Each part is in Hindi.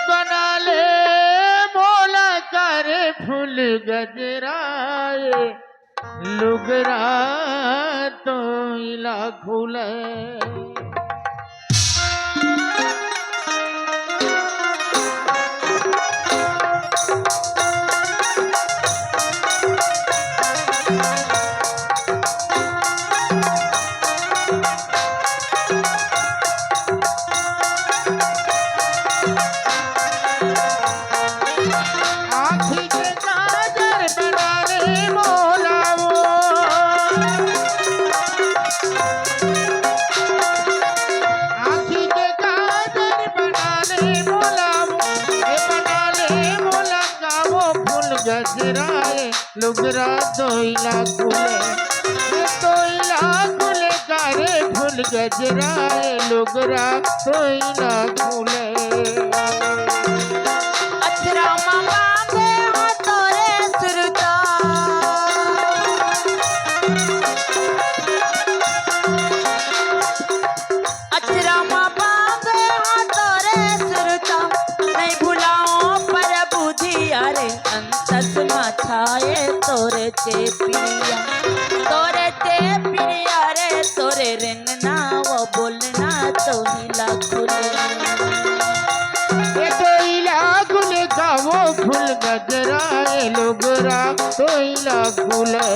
बना ले मोला करे फूल गजराए लुगरा तो इला खुले गजराए लुगरा तोइला खुले करे फूल गजराए लुगरा तोइला खुले अचरा मांगे हाँ तोरे सुरता अचरा मांगे हाँ तोरे सुरता नहीं भुलाओ पर बुद्धि अरे अंतस माछाए तोरे ते पिरिया रे तोरे रिंगना वो बोलना तो हिला खुले का वो फूल गजराए लुगरा तोइला खुले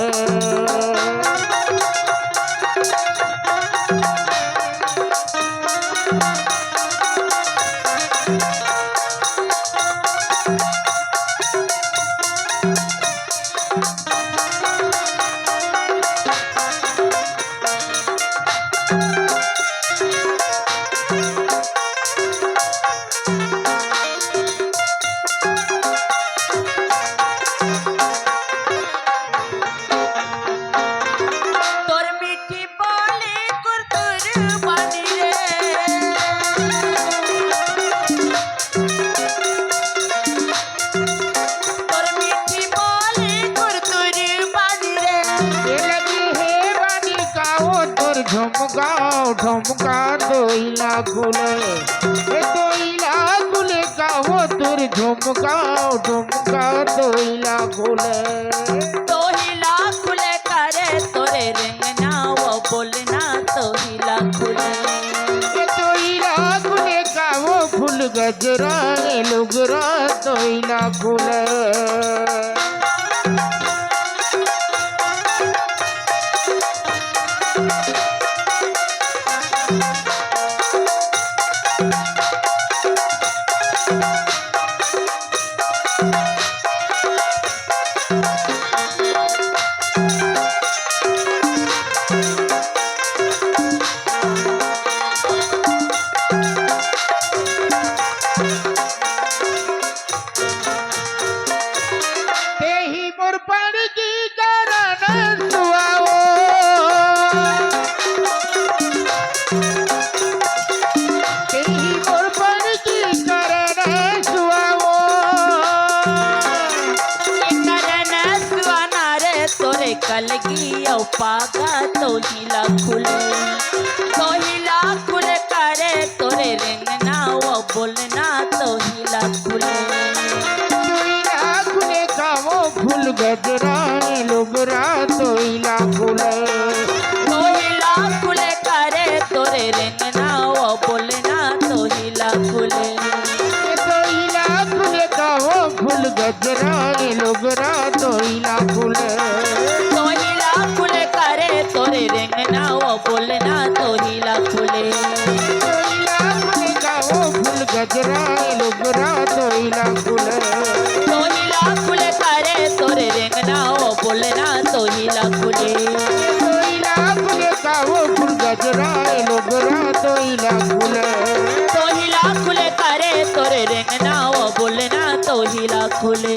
झुमका तोइला खुले का वो तुर झुमका तोइला खुले करे तोरे रिंगना वो बोलना तोइला खुले का वो फूल गजराए लुगरा तोइला खुले कलगी पागा तोहिला खुले करे तोरे रिंगना वो बोलना तोहिला खुले का वो फूल गजराए लुगरा तोइला खुले करे तोरे रिंगना वो बोलना तोहिला खुले का वो फूल गजराए लुगरा तोइला खुले करे तोरे रिंगना वो बोलना तोहिला खुले का वो फूल गजराए लुगरा तोइला खुले करे तोरे रिंगना वो बोलना तोहिला खुले का वो फूल गजराए लुगरा तोइला खुले करे तोरे रिंगना वो बोलना तोहिला खुले।